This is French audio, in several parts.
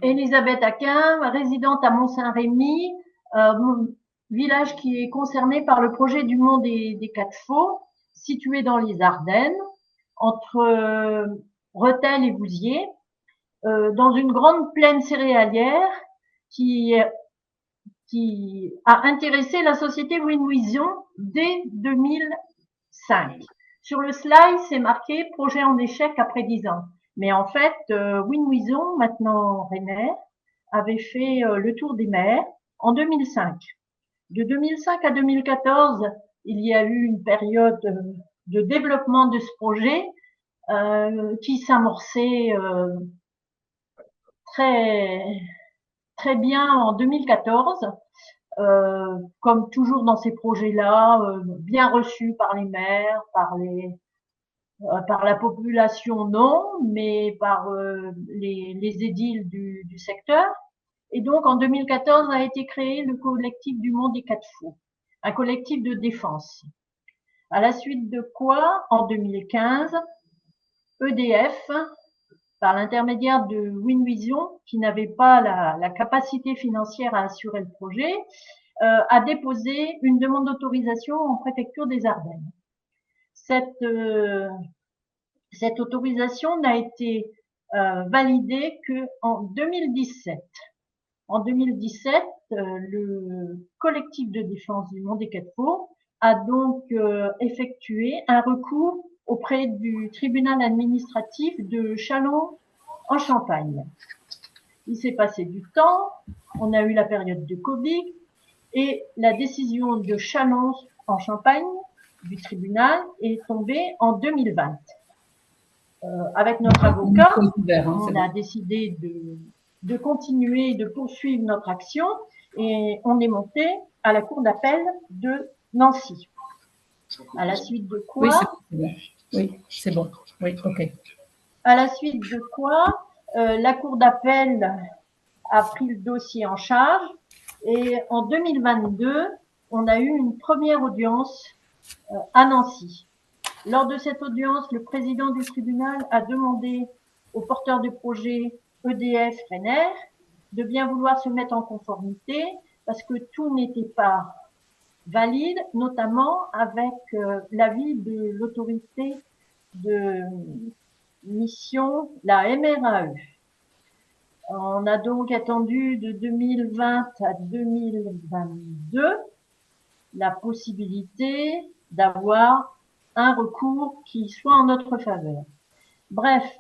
Elisabeth Aquin, résidente à Mont-Saint-Rémy, village qui est concerné par le projet du Mont des Quatre Faux, situé dans les Ardennes, entre Rethel et Vouziers, dans une grande plaine céréalière qui, qui a intéressé la société Winwison dès 2005. Sur le slide, c'est marqué projet en échec après 10 ans. Mais en fait, Winwison, maintenant Renner, avait fait le tour des mers en 2005. De 2005 à 2014, il y a eu une période de développement de ce projet qui s'amorçait très très bien en 2014. Comme toujours dans ces projets-là, bien reçus par les maires, par la population non, mais par les édiles du secteur. Et donc, en 2014 a été créé le collectif du Mont des Quatre Faux, un collectif de défense. À la suite de quoi, en 2015, EDF, par l'intermédiaire de Winvision, qui n'avait pas la capacité financière à assurer le projet, a déposé une demande d'autorisation en préfecture des Ardennes. Cette autorisation n'a été validée qu'en 2017. En 2017, le collectif de défense du Mont des Quatre Faux a donc effectué un recours auprès du tribunal administratif de Châlons en Champagne. Il s'est passé du temps, on a eu la période de Covid et la décision de Châlons en Champagne du tribunal est tombée en 2020. Avec notre avocat, on a décidé de continuer, de poursuivre notre action et on est monté à la cour d'appel de Nancy. À la suite de quoi? Oui, c'est bon. Oui, ok. À la suite de quoi, la cour d'appel a pris le dossier en charge et en 2022, on a eu une première audience à Nancy. Lors de cette audience, le président du tribunal a demandé aux porteurs de projet EDF Renner de bien vouloir se mettre en conformité parce que tout n'était pas valide, notamment avec l'avis de l'autorité de mission, la MRAE. On a donc attendu de 2020 à 2022 la possibilité d'avoir un recours qui soit en notre faveur. Bref,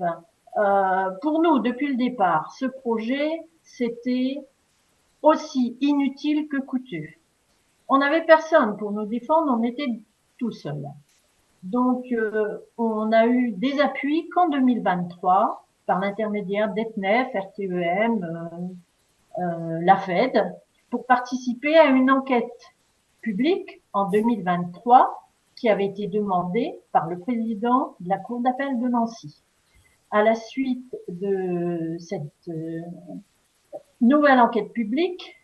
pour nous, depuis le départ, ce projet, c'était aussi inutile que coûteux. On n'avait personne pour nous défendre, on était tout seul. Donc, on a eu des appuis qu'en 2023, par l'intermédiaire d'ETNEF, RTEM, la Fed, pour participer à une enquête publique en 2023 qui avait été demandée par le président de la Cour d'appel de Nancy. À la suite de cette nouvelle enquête publique,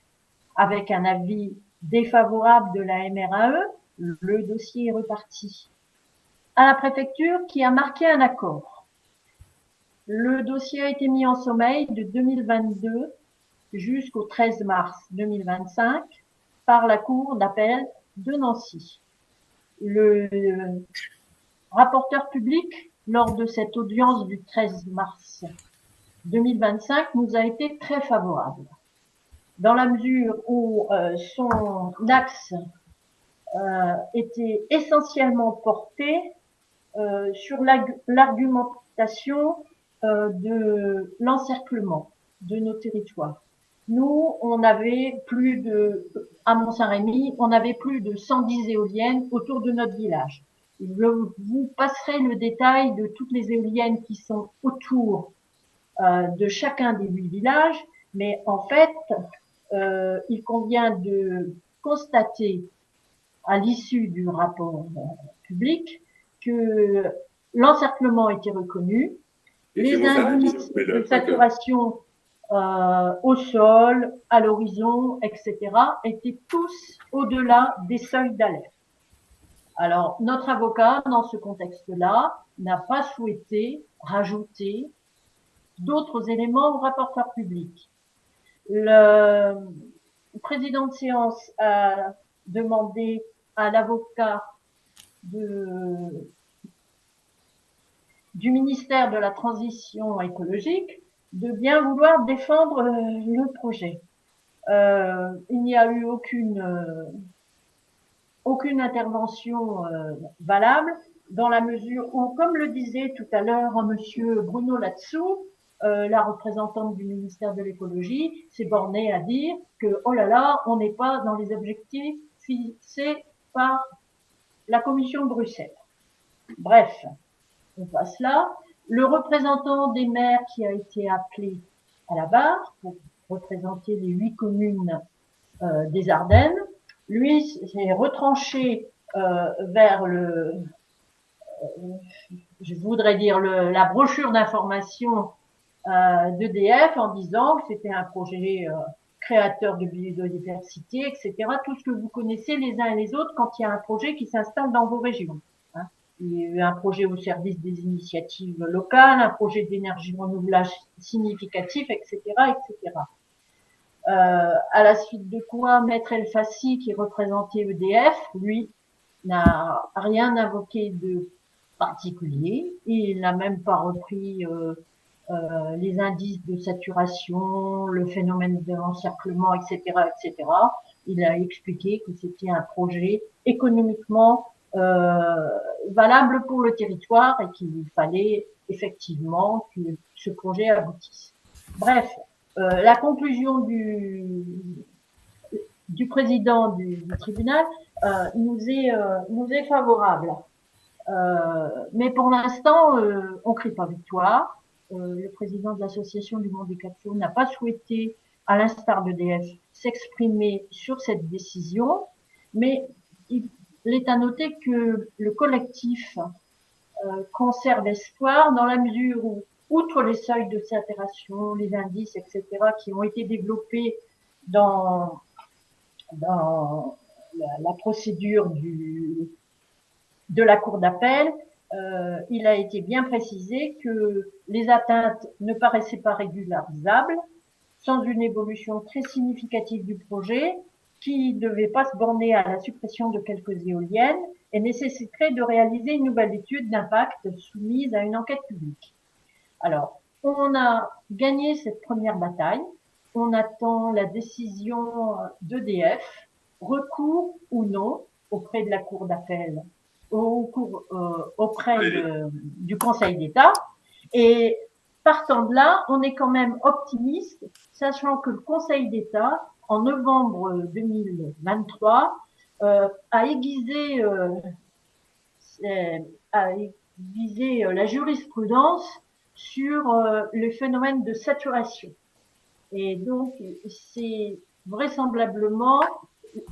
avec un avis défavorable de la MRAE, le dossier est reparti à la préfecture qui a marqué un accord. Le dossier a été mis en sommeil de 2022 jusqu'au 13 mars 2025 par la Cour d'appel de Nancy. Le rapporteur public, lors de cette audience du 13 mars 2025, nous a été très favorable, dans la mesure où son axe était essentiellement porté sur l'argumentation de l'encerclement de nos territoires. Nous, on avait à Mont-Saint-Rémy, on avait plus de 110 éoliennes autour de notre village. Je vous passerai le détail de toutes les éoliennes qui sont autour de chacun des 8 villages, mais en fait, il convient de constater à l'issue du rapport public que l'encerclement était reconnu, les indices de saturation au sol, à l'horizon, etc., étaient tous au-delà des seuils d'alerte. Alors, notre avocat, dans ce contexte-là, n'a pas souhaité rajouter d'autres éléments au rapporteur public. Le président de séance a demandé à l'avocat du ministère de la Transition écologique de bien vouloir défendre le projet. Il n'y a eu aucune intervention valable dans la mesure où, comme le disait tout à l'heure monsieur Bruno Latsou, la représentante du ministère de l'écologie s'est bornée à dire que oh là là, on n'est pas dans les objectifs fixés par la Commission de Bruxelles. Bref, on passe là. Le représentant des maires qui a été appelé à la barre pour représenter les 8 communes des Ardennes, lui s'est retranché vers je voudrais dire la brochure d'information d'EDF en disant que c'était un projet créateur de biodiversité, etc. Tout ce que vous connaissez les uns et les autres quand il y a un projet qui s'installe dans vos régions. Hein. Il y a eu un projet au service des initiatives locales, un projet d'énergie renouvelable significatif, etc., etc. À la suite de quoi, Maître El Fassi, qui représentait EDF, lui, n'a rien invoqué de particulier. Il n'a même pas repris les indices de saturation, le phénomène de l'encerclement, etc., etc. Il a expliqué que c'était un projet économiquement valable pour le territoire et qu'il fallait effectivement que ce projet aboutisse. Bref, la conclusion du président du tribunal nous est favorable. Mais pour l'instant, on crie pas victoire. Le président de l'association du Mont des Quatre Flots n'a pas souhaité, à l'instar d'EDF, s'exprimer sur cette décision, mais il est à noter que le collectif conserve espoir dans la mesure où, outre les seuils de saturation, les indices, etc., qui ont été développés dans la procédure de la Cour d'appel, il a été bien précisé que les atteintes ne paraissaient pas régularisables, sans une évolution très significative du projet, qui ne devait pas se borner à la suppression de quelques éoliennes et nécessiterait de réaliser une nouvelle étude d'impact soumise à une enquête publique. Alors, on a gagné cette première bataille. On attend la décision d'EDF, recours ou non, auprès de la Cour d'appel, auprès du Conseil d'État. Et partant de là, on est quand même optimiste, sachant que le Conseil d'État, en novembre 2023, a aiguisé la jurisprudence sur le phénomène de saturation. Et donc, c'est vraisemblablement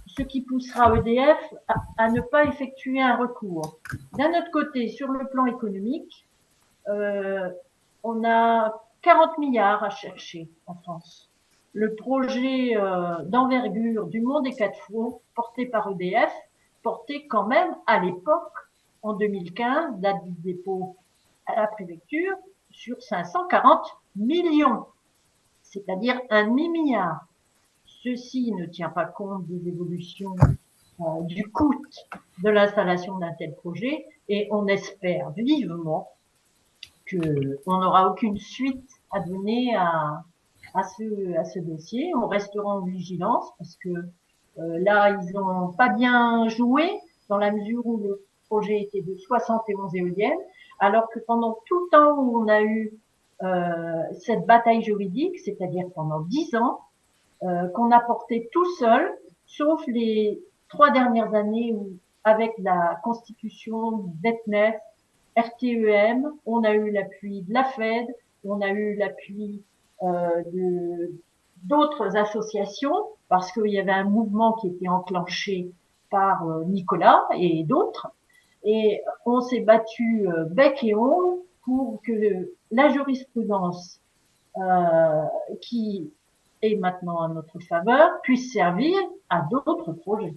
ce qui poussera EDF à ne pas effectuer un recours. D'un autre côté, sur le plan économique, on a 40 milliards à chercher en France. Le projet d'envergure du Mont des Quatre Flots, porté par EDF, portait quand même à l'époque, en 2015, date du dépôt à la préfecture, sur 540 millions, c'est-à-dire un demi-milliard. Ceci ne tient pas compte des évolutions du coût de l'installation d'un tel projet et on espère vivement qu'on n'aura aucune suite à donner à ce dossier. On restera en vigilance parce que là, ils n'ont pas bien joué dans la mesure où le projet était de 71 éoliennes, alors que pendant tout le temps où on a eu cette bataille juridique, c'est-à-dire pendant 10 ans, qu'on a porté tout seul, sauf les 3 dernières années où, avec la constitution d'ETNEF, RTEM, on a eu l'appui de la Fed, on a eu l'appui d'autres associations, parce qu'il y avait un mouvement qui était enclenché par Nicolas et d'autres, et on s'est battu bec et ongles pour que la jurisprudence qui est maintenant à notre faveur puisse servir à d'autres projets.